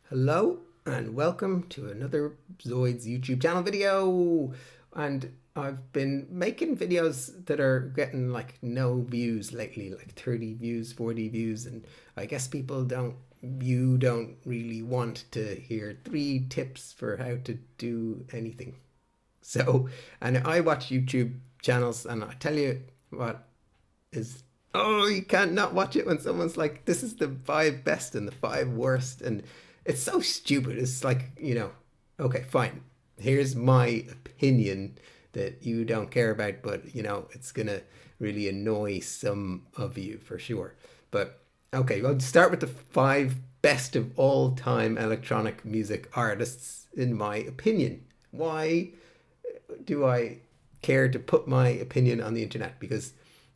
Hello and welcome to another ZOiD's YouTube channel video. And I've been making videos that are getting like no views lately, like 30 views, 40 views, and I guess people don't really want to hear 3 tips for how to do anything. So, and I watch YouTube channels and I tell you what is, oh, you can't not watch it when someone's like, this is the 5 best and the 5 worst, and it's so stupid. It's like, okay, fine. Here's my opinion that you don't care about, but, it's going to really annoy some of you for sure. But, okay, we'll start with the 5 best of all time electronic music artists, in my opinion. Why do I care to put my opinion on the internet? Because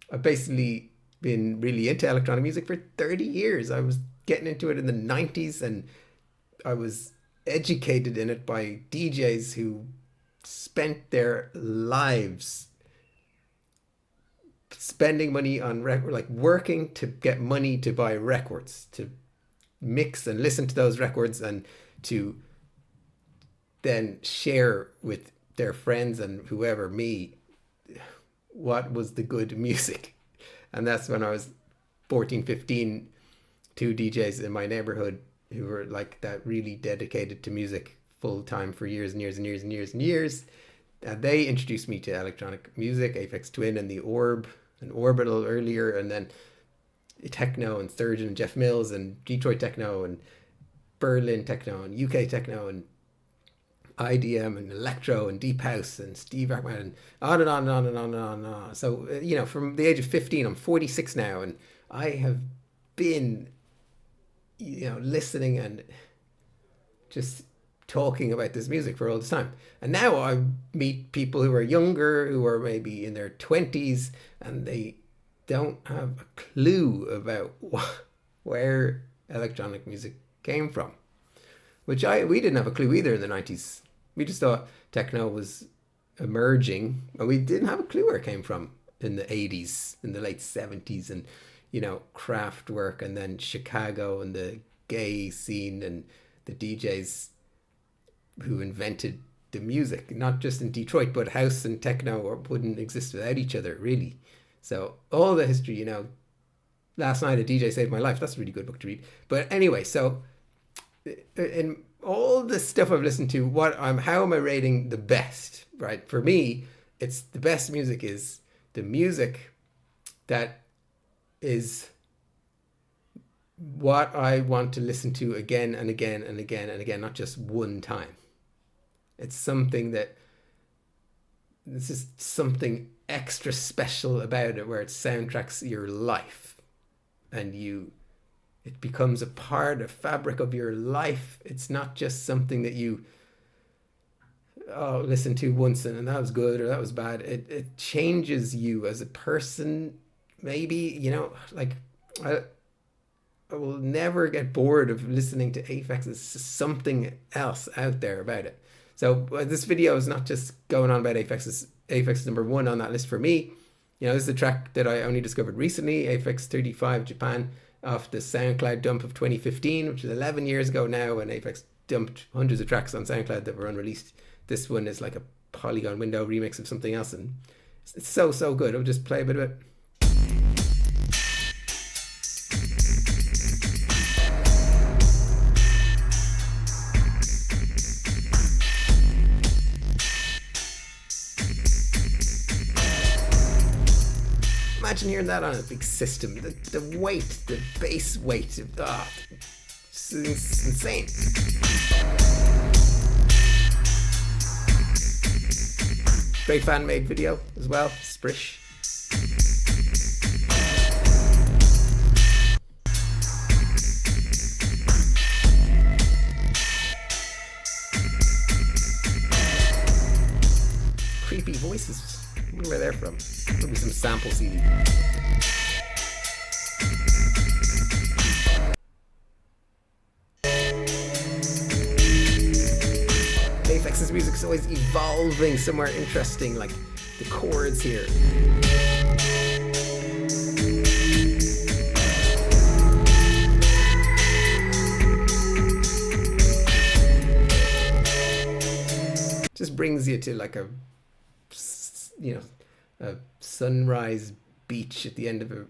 I've basically been really into electronic music for 30 years. I was getting into it in the 90s and I was educated in it by DJs who spent their lives spending money on like working to get money to buy records, to mix and listen to those records, and to then share with their friends and whoever, me, what was the good music. And that's when I was 14, 15, 2 DJs in my neighborhood who were like that, really dedicated to music full time for years and years and years and years and years. And they introduced me to electronic music, Aphex Twin and the Orb and Orbital earlier, and then techno and Sturgeon and Jeff Mills and Detroit techno and Berlin techno and UK techno and IDM and electro and deep house and Steve Ackman and on and on and on and on and on and on. So, from the age of 15, I'm 46 now, and I have been listening and just talking about this music for all this time. And now I meet people who are younger, who are maybe in their 20s, and they don't have a clue about where electronic music came from. We didn't have a clue either in the 90s. We just thought techno was emerging, and we didn't have a clue where it came from in the 80s, in the late 70s, and Kraftwerk, and then Chicago and the gay scene and the DJs who invented the music, not just in Detroit, but house and techno wouldn't exist without each other, really. So all the history, last night a DJ saved my life. That's a really good book to read. But anyway, so in all the stuff I've listened to, how am I rating the best, right? For me, it's the best music is the music that is what I want to listen to again and again and again and again, not just one time. It's something that, this is something extra special about it, where it soundtracks your life and it becomes a part of fabric of your life. It's not just something that you listen to once and that was good or that was bad. It changes you as a person. Maybe, like I will never get bored of listening to Aphex. There's something else out there about it. So this video is not just going on about Aphex. Aphex is number 1 on that list for me. This is a track that I only discovered recently, Aphex 35 Japan, off the SoundCloud dump of 2015, which is 11 years ago now, when Aphex dumped hundreds of tracks on SoundCloud that were unreleased. This one is like a Polygon Window remix of something else, and it's so good. I'll just play a bit of it. Imagine hearing that on a big system. The weight, the bass weight, it's insane. Great fan-made video as well, Sprish. Creepy voices. I wonder where they're from. Probably some sample CD. Aphex's music's always evolving somewhere interesting, like the chords here. just brings you to like a, you know, a sunrise beach at the end of a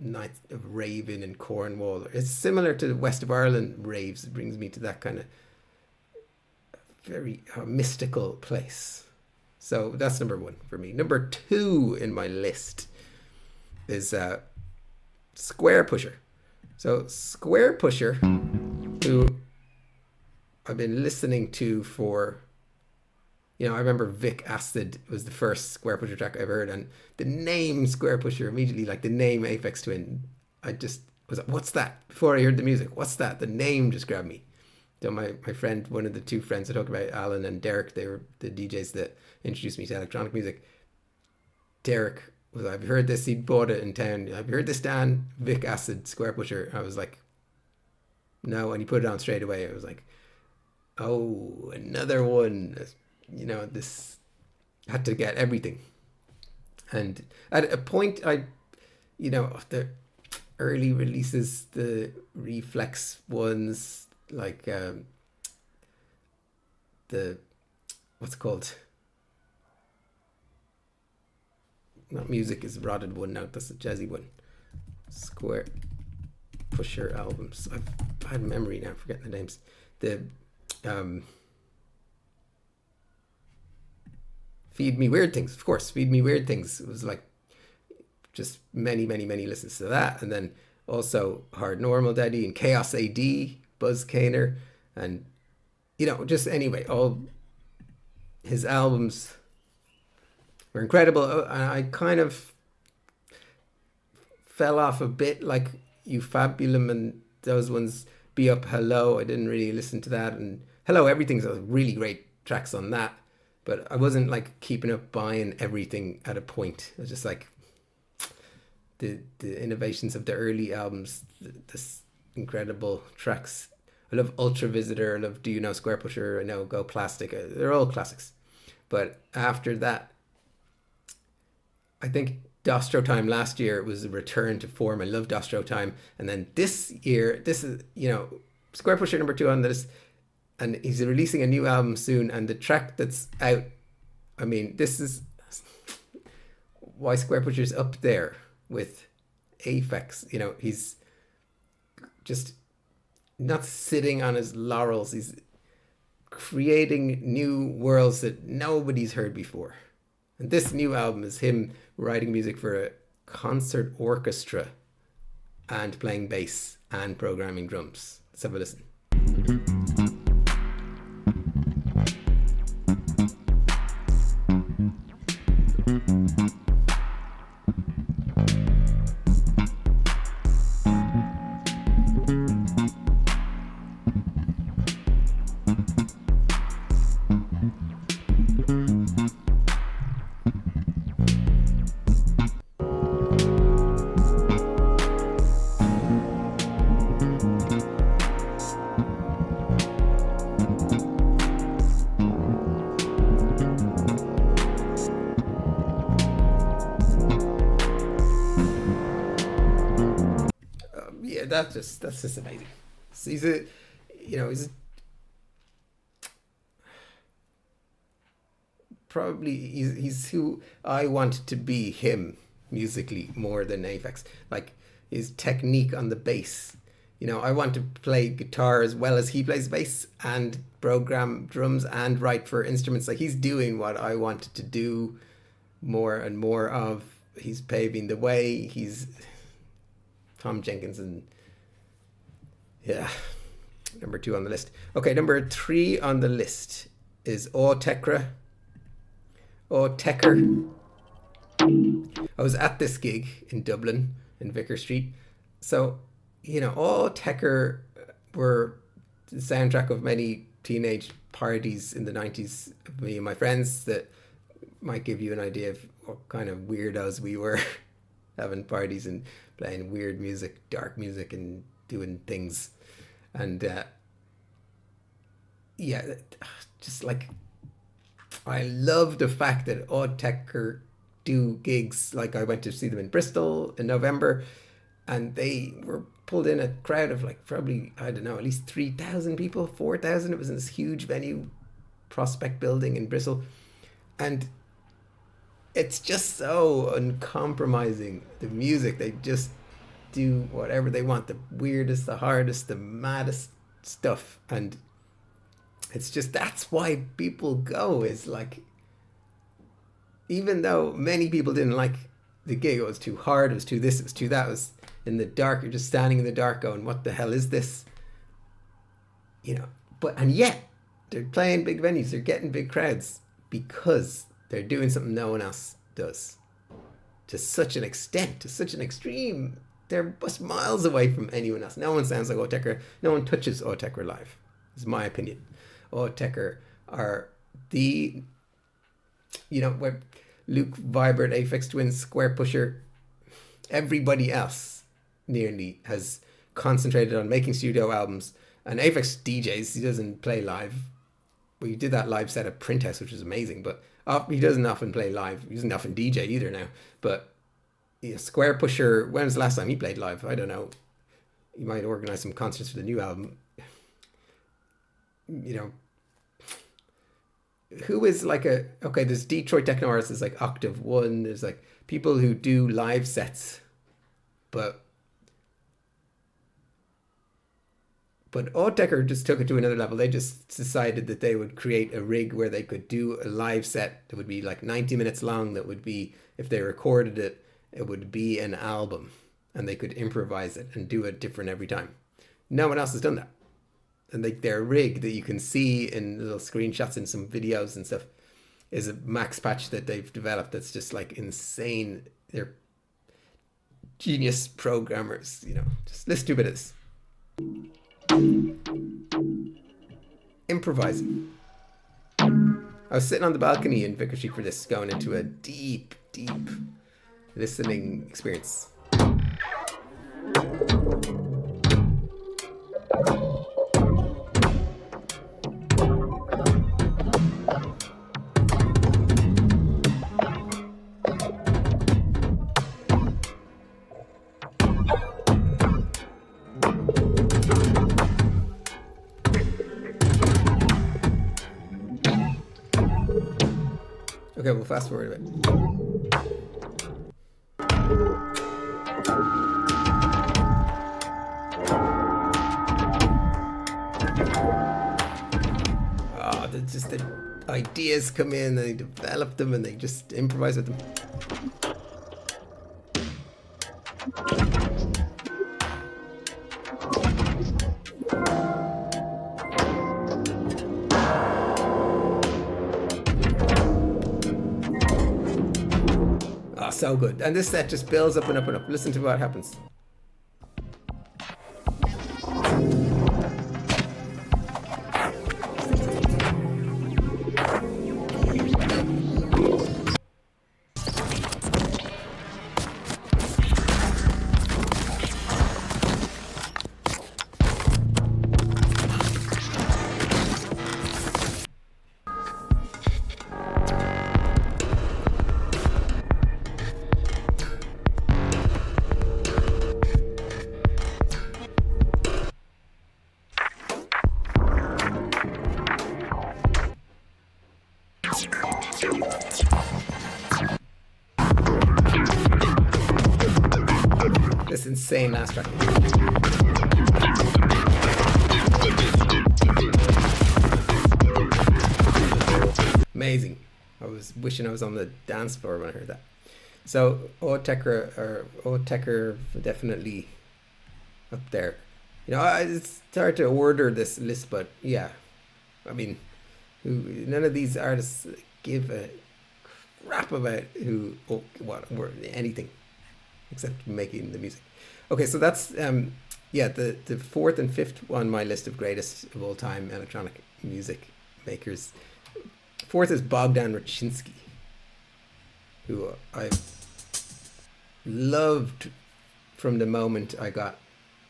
night of raving in Cornwall. It's similar to the West of Ireland raves. It brings me to that kind of very mystical place. So that's number one for me. Number two in my list is Square Pusher. So Square Pusher, who I've been listening to for, I remember Vic Acid was the first Square Pusher track I've heard, and the name Square Pusher immediately, like the name Aphex Twin, I just was like, what's that? Before I heard the music, what's that? The name just grabbed me. So my friend, one of the two friends I talked about, Alan and Derek, they were the DJs that introduced me to electronic music. Derek was, I've heard this, he bought it in town. Have you heard this, Dan? Vic Acid, Square Pusher. I was like, no, and he put it on straight away. I was like, oh, another one. This had to get everything. And at a point, the early releases, the Reflex ones, like what's it called? Not Music is Rotted one now, that's the jazzy one. Square Pusher albums. I've bad memory now, forgetting the names. The Feed Me Weird Things, of course. Feed Me Weird Things. It was like just many listens to that. And then also Hard Normal Daddy and Chaos AD, Buzz Kaner, and just anyway, all his albums were incredible. And I kind of fell off a bit, like Eufabulum and those ones. Be Up Hello, I didn't really listen to that, and Hello Everything's a really great tracks on that, but I wasn't like keeping up buying everything at a point. It was just like the innovations of the early albums, this incredible tracks. I love Ultra Visitor, I love Do You Know Square Pusher, I know Go Plastic, they're all classics. But after that, I think Dostro Time last year was a return to form. I love Dostro Time. And then this year, this is, Square Pusher number 2 on this, and he's releasing a new album soon, and the track that's out, I mean, this is why Square Pusher's up there with Aphex. He's just not sitting on his laurels. He's creating new worlds that nobody's heard before. And this new album is him writing music for a concert orchestra and playing bass and programming drums. Let's have a listen. That's just amazing. So he's who I want to be, him musically, more than Aphex. Like his technique on the bass. I want to play guitar as well as he plays bass, and program drums and write for instruments. Like he's doing what I wanted to do more and more of. He's paving the way. He's Tom Jenkins, and yeah, number 2 on the list. Okay, number 3 on the list is Autekra. Auteker. I was at this gig in Dublin, in Vicar Street. So, Auteker were the soundtrack of many teenage parties in the 90s. Me and my friends, that might give you an idea of what kind of weirdos we were having parties and playing weird music, dark music, and doing things. And just like, I love the fact that Auteker do gigs. Like I went to see them in Bristol in November, and they were pulled in a crowd of like probably, I don't know, at least 3,000 people, 4,000. It was in this huge venue, prospect building in Bristol. And it's just so uncompromising. The music, they just do whatever they want, the weirdest, the hardest, the maddest stuff. And it's just, that's why people go, is like, even though many people didn't like the gig, it was too hard, it was too this, it was too that, it was in the dark, you're just standing in the dark going, what the hell is this? You know, and yet they're playing big venues, they're getting big crowds because they're doing something no one else does. To such an extent, to such an extreme, they're just miles away from anyone else. No one sounds like Autechre, no one touches Autechre live, is my opinion. Autechre are the, you know, where Luke Vibert, Aphex Twin, Square Pusher, everybody else nearly has concentrated on making studio albums. And Aphex DJs, he doesn't play live. Well, he did that live set at Print House, which was amazing, but he doesn't often play live. He doesn't often DJ either now. But you know, Square Pusher, when was the last time he played live? I don't know. He might organize some concerts for the new album. You know, who is like okay, there's Detroit techno artists, there's like Octave One, there's like people who do live sets, but Autechre just took it to another level. They just decided that they would create a rig where they could do a live set that would be like 90 minutes long, that would be, if they recorded it, it would be an album, and they could improvise it and do it different every time. No one else has done that. And like their rig that you can see in little screenshots in some videos and stuff is a max patch that they've developed that's just like insane. They're genius programmers, you know. Just listen to a bit of this. Improvising. I was sitting on the balcony in Vicar Street for this, going into a deep, deep listening experience. Okay, we'll fast forward a bit. Just the ideas come in, they develop them, and they just improvise with them. Oh, so good. And this set just builds up and up and up. Listen to what happens. This insane last track. Amazing. I was wishing I was on the dance floor when I heard that. So Autechre definitely up there. You know, it's hard to order this list, but yeah, I mean, none of these artists give a crap about anything except making the music. Okay, so that's yeah, the fourth and fifth on my list of greatest of all time electronic music makers. Fourth is Bogdan Raczynski, who I loved from the moment I got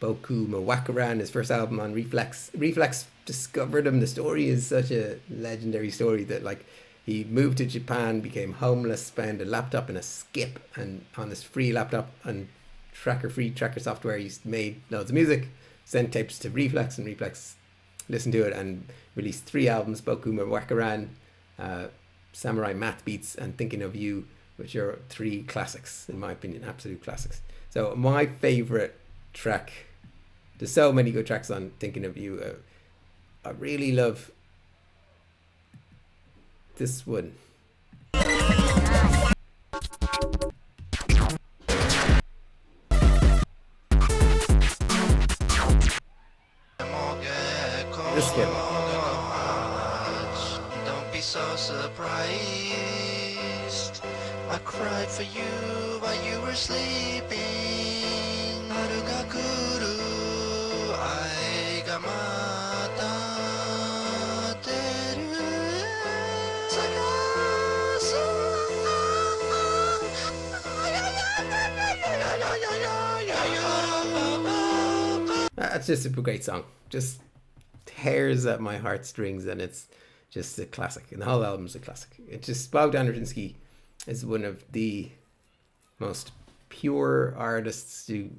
Boku Mawakaran, his first album on Reflex. Reflex discovered him. The story is such a legendary story that, like, he moved to Japan, became homeless, found a laptop in a skip, and on this free laptop and free tracker software, he made loads of music, sent tapes to Reflex, and Reflex listen to it, and released 3 albums: Boku Wakaran, Samurai Math Beats, and Thinking of You, which are 3 classics, in my opinion, absolute classics. So my favorite track, there's so many good tracks on Thinking of You. I really love this one. This one. Don't be so surprised. I cried for you while you were sleeping. Harugakuru, aigamata teru. That's just a great song. Just tears at my heartstrings, and it's just a classic. And the whole album's a classic. It's just, Bogdan Rudziński is one of the most pure artists who,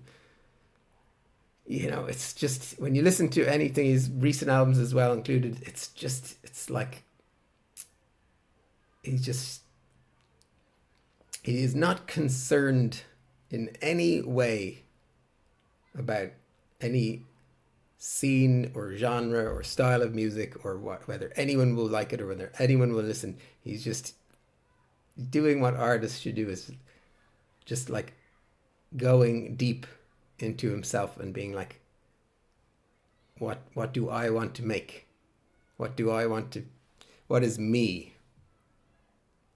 you know, it's just, when you listen to anything, his recent albums as well included, it's like, he is not concerned in any way about any scene or genre or style of music, or whether anyone will like it or whether anyone will listen. He's just doing what artists should do, is just like going deep into himself and being like, what do I want to make? What is me?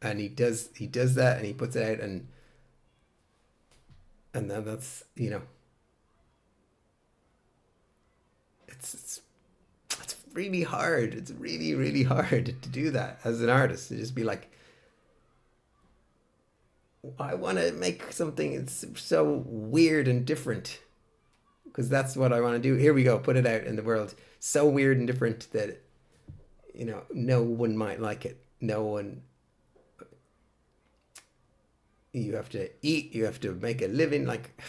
And he does that, and he puts it out, and then that's, you know, it's really hard. It's really, really hard to do that as an artist, to just be like, I want to make something that's so weird and different, because that's what I want to do. Here we go, put it out in the world. So weird and different that, you know, no one might like it. No one. You have to eat, you have to make a living, like,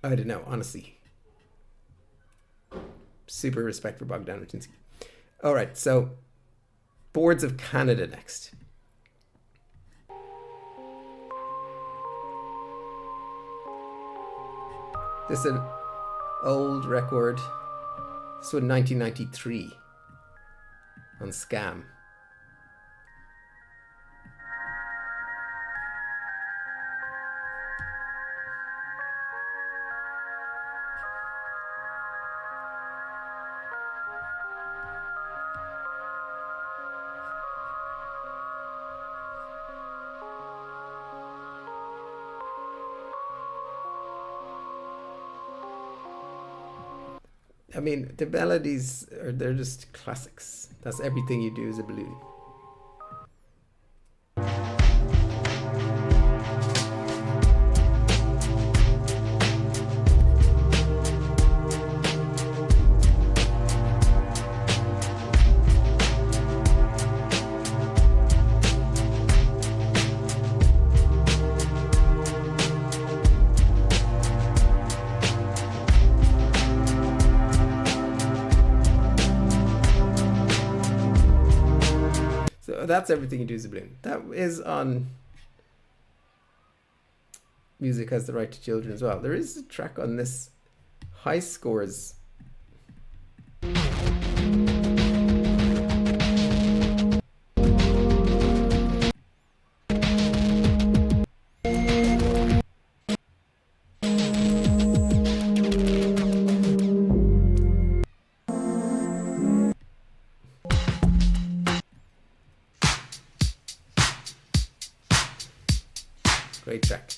I don't know, honestly. Super respect for Bogdan Rudziński. All right, so Boards of Canada next. This is an old record. This one, 1993, on Scam. I mean, the melodies they're just classics. That's Everything You Do Is a Balloon. That's Everything You Do Is a Balloon. That is on Music Has the Right to Children as well. There is a track on this, High Scores. Great track.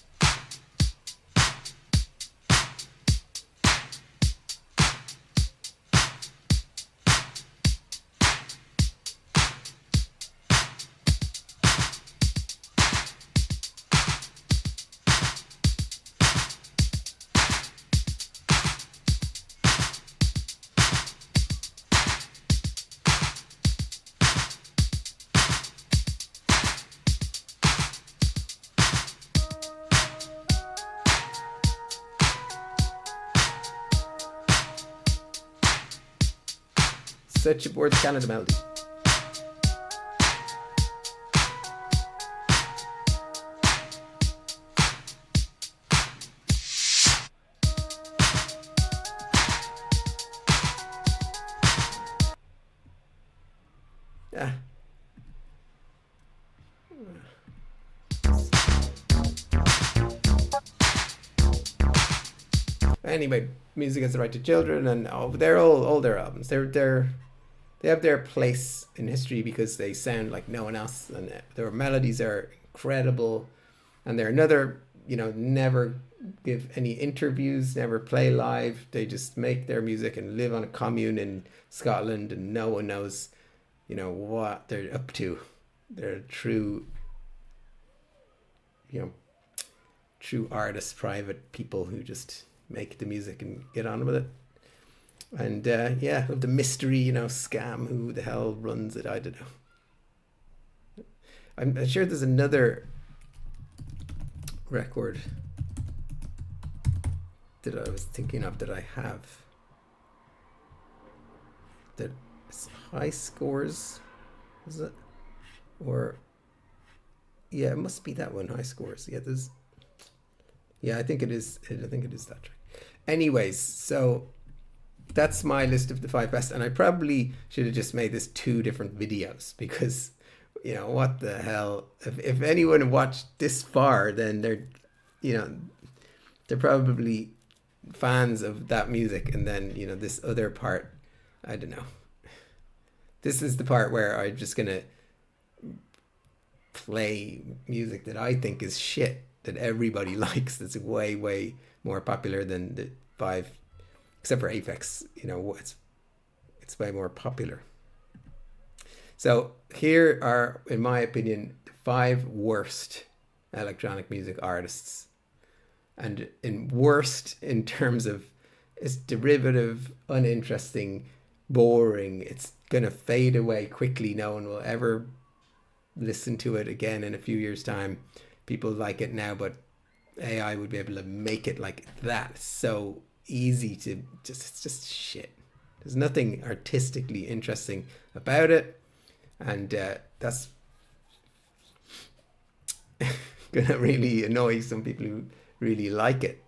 Such a Boards Canada melody. Ah. Anyway, Music Has the Right to Children, and they're all their albums. They have their place in history because they sound like no one else, and their melodies are incredible. And they're another, never give any interviews, never play live. They just make their music and live on a commune in Scotland, and no one knows, what they're up to. They're true artists, private people who just make the music and get on with it. And the mystery, scam, who the hell runs it, I don't know. I'm sure there's another record that I was thinking of that I have that is High Scores, is it? Or yeah, it must be that one, High Scores. I think it is that track. Anyways, so that's my list of the 5 best, and I probably should have just made this 2 different videos because, what the hell? If anyone watched this far, then they're probably fans of that music, and then this other part, I don't know. This is the part where I'm just gonna play music that I think is shit, that everybody likes, that's way more popular than the 5, except for Aphex. It's way more popular. So here are, in my opinion, the 5 worst electronic music artists. And worst in terms of it's derivative, uninteresting, boring. It's gonna fade away quickly. No one will ever listen to it again in a few years' time. People like it now, but AI would be able to make it like that. So easy to it's just shit. There's nothing artistically interesting about it, and that's gonna really annoy some people who really like it.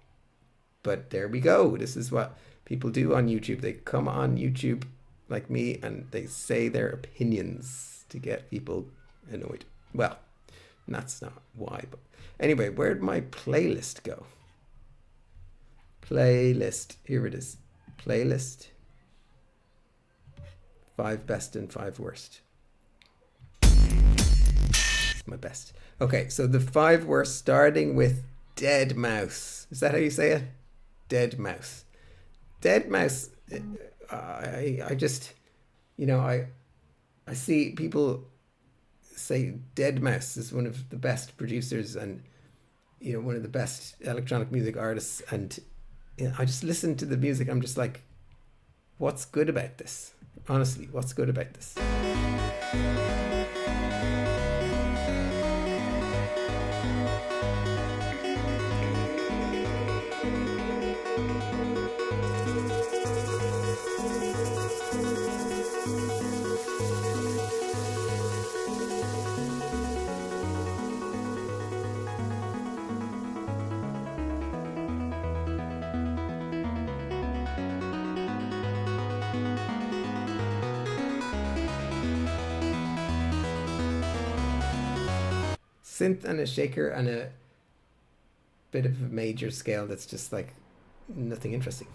But there we go. This is what people do on YouTube. They come on YouTube like me and they say their opinions to get people annoyed. Well, that's not why, but anyway, where'd my playlist go? Playlist, here it is. Playlist, 5 best and 5 worst. It's my best. Okay, so the 5 worst, starting with Dead Mouse. Is that how you say it? Dead Mouse. Dead Mouse, I just, I see people say Dead Mouse is one of the best producers and one of the best electronic music artists, and I just listen to the music. I'm just like, what's good about this? Honestly, what's good about this? Synth and a shaker and a bit of a major scale that's just like nothing interesting.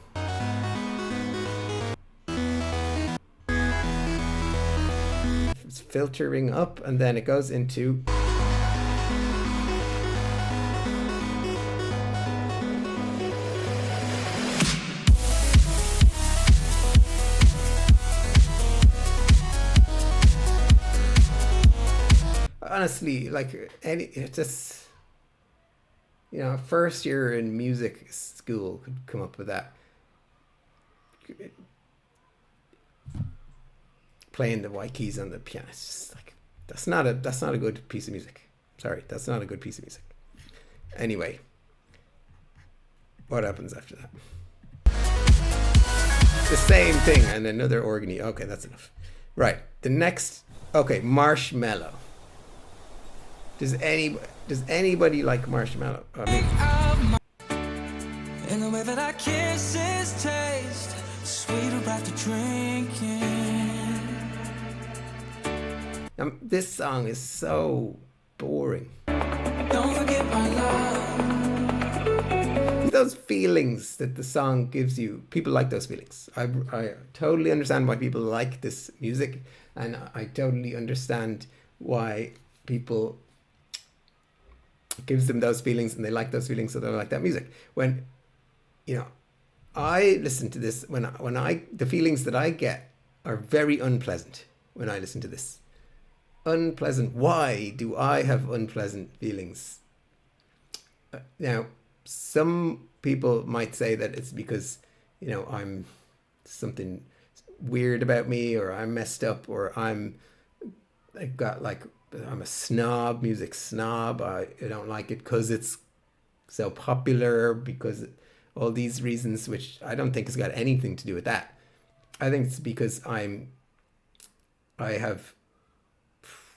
It's filtering up and then it goes into honestly, like it's just, first year in music school could come up with that. Playing the white keys on the piano, it's just like that's not a good piece of music. Sorry, that's not a good piece of music. Anyway, what happens after that? The same thing, and another organy. Okay, that's enough. Right, the next. Okay, Marshmallow. Does anybody like Marshmallow? I mean, in the way that our kisses taste sweeter after drinking. This song is so boring. Don't forget my love. Those feelings that the song gives you, people like those feelings. I totally understand why people like this music, and I totally understand why people gives them those feelings and they like those feelings, so they like that music. When, you know, I listen to this, the feelings that I get are very unpleasant when I listen to this. Unpleasant. Why do I have unpleasant feelings? Now, some people might say that it's because, you know, I'm something weird about me, or I'm messed up, or I'm a snob, music snob. I don't like it because it's so popular, because all these reasons, which I don't think has got anything to do with that. I think it's because I have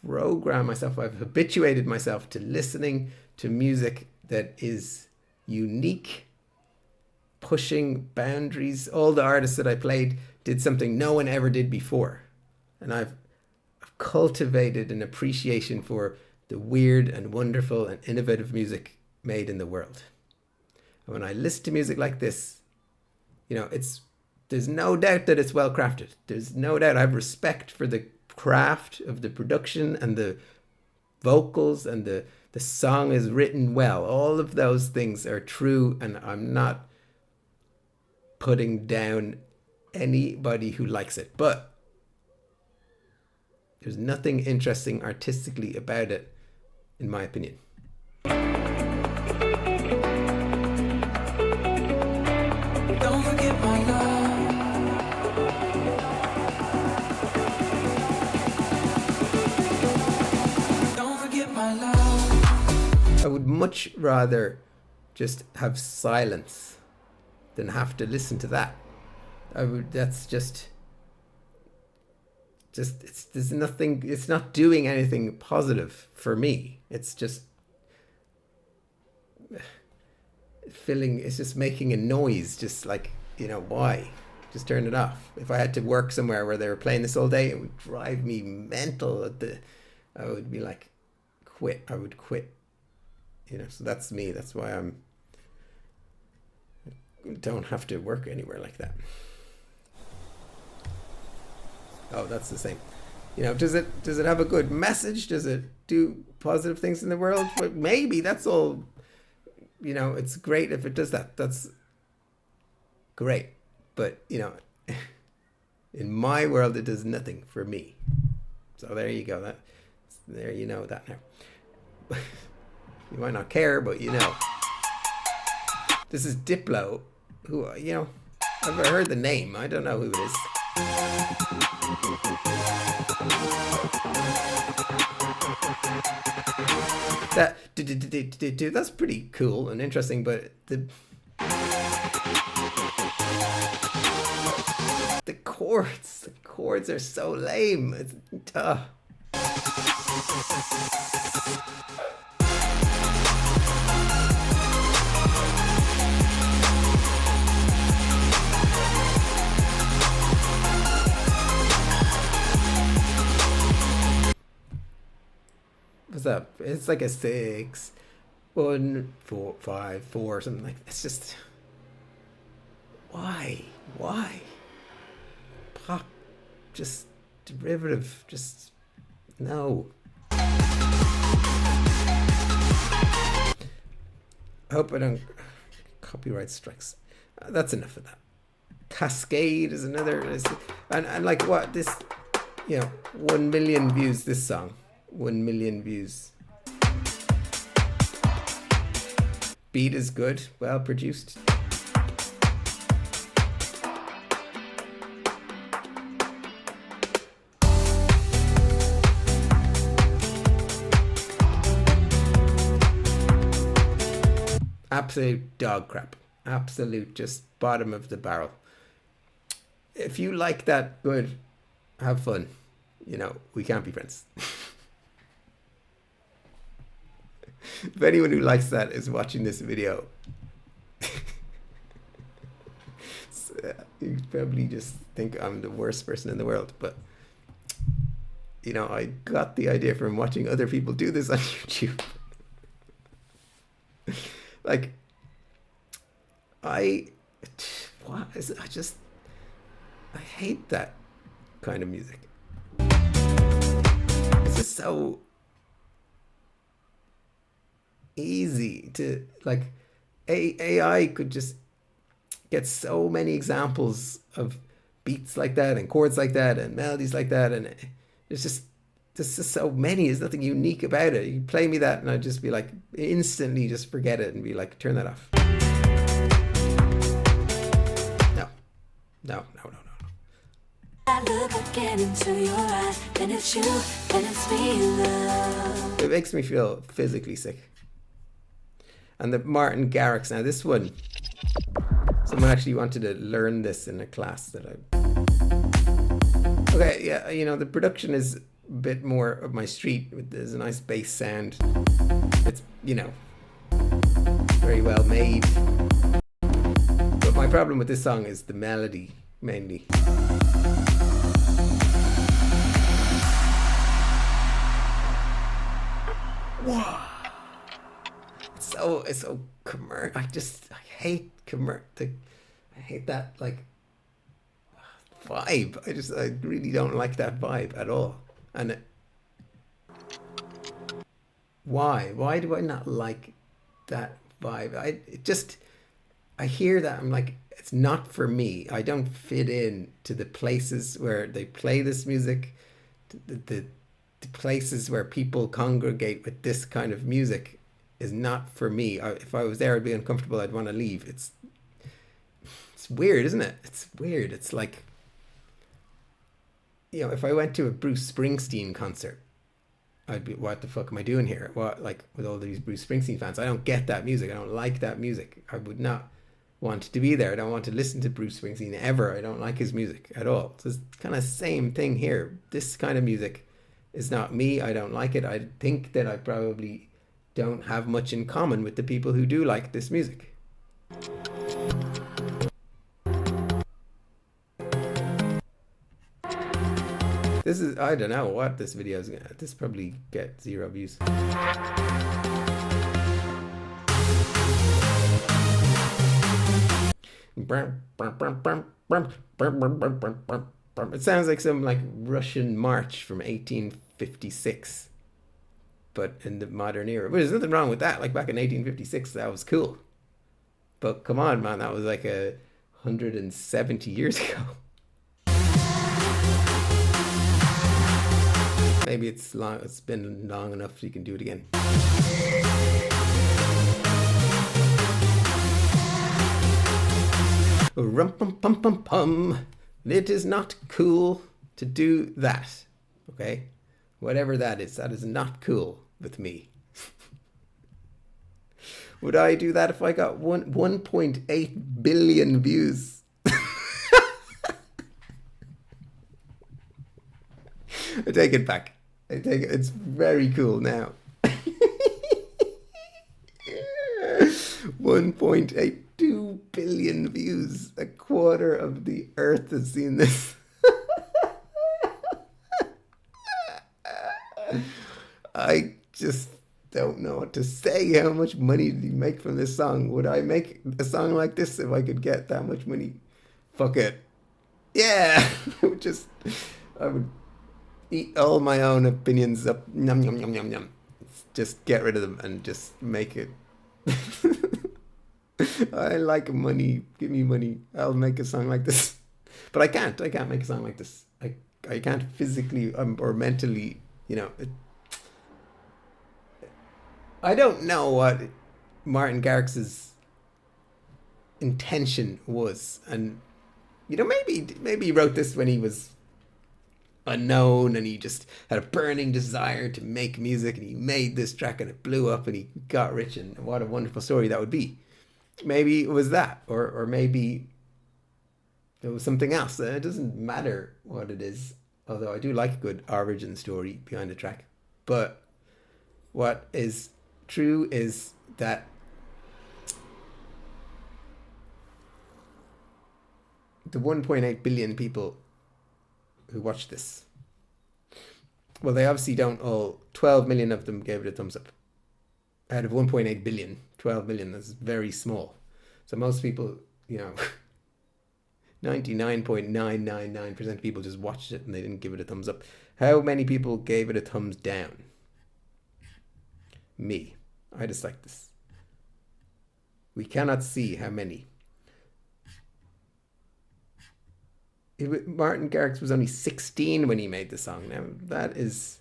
programmed myself, I've habituated myself to listening to music that is unique, pushing boundaries. All the artists that I played did something no one ever did before. And I've cultivated an appreciation for the weird and wonderful and innovative music made in the world. And when I listen to music like this, you know, there's no doubt that it's well crafted. There's no doubt I have respect for the craft of the production and the vocals, and the song is written well. All of those things are true, and I'm not putting down anybody who likes it. But there's nothing interesting artistically about it, in my opinion. Don't forget my love. Don't forget my love. I would much rather just have silence than have to listen to that. That's just there's nothing, it's not doing anything positive for me. It's just it's just making a noise, just like, you know, why? Just turn it off. If I had to work somewhere where they were playing this all day, it would drive me mental. I would be like, quit. I would quit. You know, so that's me. That's why I don't have to work anywhere like that. Oh, that's the same. You know, does it have a good message? Does it do positive things in the world? Well, maybe. That's all. You know, it's great if it does that. That's great. But, you know, in my world, it does nothing for me. So there you go. There you know that now. You might not care, but you know. This is Diplo, who, you know, I've never heard the name. I don't know who it is. That's pretty cool and interesting, but the chords are so lame. It's what's up? It's like a 6, 1, 4, 5, 4, something like that. It's just, why pop, just derivative, just no. I hope I don't copyright strikes. That's enough of that. Cascade is another, and like what this, you know, 1 million views. This song, 1 million views. Beat is good, well produced. Absolute dog crap. Absolute just bottom of the barrel. if you like that, good. Have fun. You know, we can't be friends. If anyone who likes that is watching this video, you probably just think I'm the worst person in the world. But, you know, I got the idea from watching other people do this on YouTube. Like, I hate that kind of music. It's just so easy to, like, AI could just get so many examples of beats like that and chords like that and melodies like that, and there's just so many. There's nothing unique about it. You play me that and I'd just be like, instantly just forget it and be like, turn that off. No. I look again into your eyes, and it's you, and it's me, love. It makes me feel physically sick. And the Martin Garrix, now this one, someone actually wanted to learn this in a class that okay, yeah, you know, the production is a bit more of my street. There's a nice bass sound. It's, you know, very well made. But my problem with this song is the melody, mainly. Whoa. It's so commercial. I hate I hate that, like, vibe. I really don't like that vibe at all. And why do I not like that vibe? I hear that, I'm like, it's not for me. I don't fit in to the places where they play this music, the places where people congregate with this kind of music is not for me. If I was there, I'd be uncomfortable. I'd want to leave. It's weird, isn't it? It's weird. It's like, you know, if I went to a Bruce Springsteen concert, I'd be, what the fuck am I doing here? What, like, with all these Bruce Springsteen fans, I don't get that music. I don't like that music. I would not want to be there. I don't want to listen to Bruce Springsteen ever. I don't like his music at all. So it's kind of same thing here. This kind of music is not me. I don't like it. I think that I probably don't have much in common with the people who do like this music. This is, I don't know what this video is gonna, this probably get 0 views. It sounds like some, like, Russian march from 1856, but in the modern era. But there's nothing wrong with that. Like, back in 1856, that was cool. But come on, man, that was like 170 years ago. Maybe it's long. It's been long enough so you can do it again. Rum pum pum pum pum. It is not cool to do that. Okay, whatever that is not cool with me. Would I do that if I got 1.8 billion views? I take it back. I take it. It's very cool now. 1.82 billion views. A quarter of the earth has seen this. I just don't know what to say. How much money did you make from this song? Would I make a song like this if I could get that much money? Fuck it. Yeah. I would eat all my own opinions up. Yum, yum, yum, yum, yum. Just get rid of them and just make it. I like money. Give me money. I'll make a song like this. But I can't make a song like this. I can't physically or mentally, you know. I don't know what Martin Garrix's intention was. And, you know, maybe he wrote this when he was unknown and he just had a burning desire to make music, and he made this track and it blew up and he got rich, and what a wonderful story that would be. Maybe it was that, or maybe It was something else. It doesn't matter what it is, although I do like a good origin story behind a track. But what is true is that the 1.8 billion people who watched this, well, they obviously don't all, 12 million of them gave it a thumbs up. Out of 1.8 billion, 12 million is very small. So most people, 99.999% of people just watched it and they didn't give it a thumbs up. How many people gave it a thumbs down? Me. I dislike this. We cannot see how many. Martin Garrix was only 16 when he made the song. Now that is...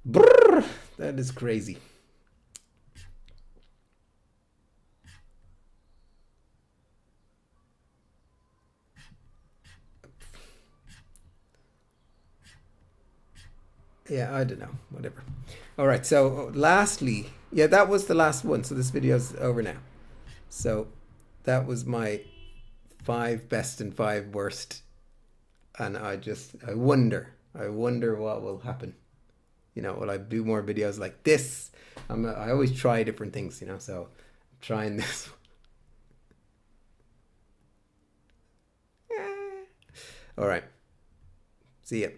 Brrr, that is crazy. Yeah, I don't know. Whatever. All right. So lastly, yeah, that was the last one. So this video's over now. So that was my 5 best and 5 worst. And I wonder what will happen. Will I do more videos like this? I always try different things, so I'm trying this. All right. See ya.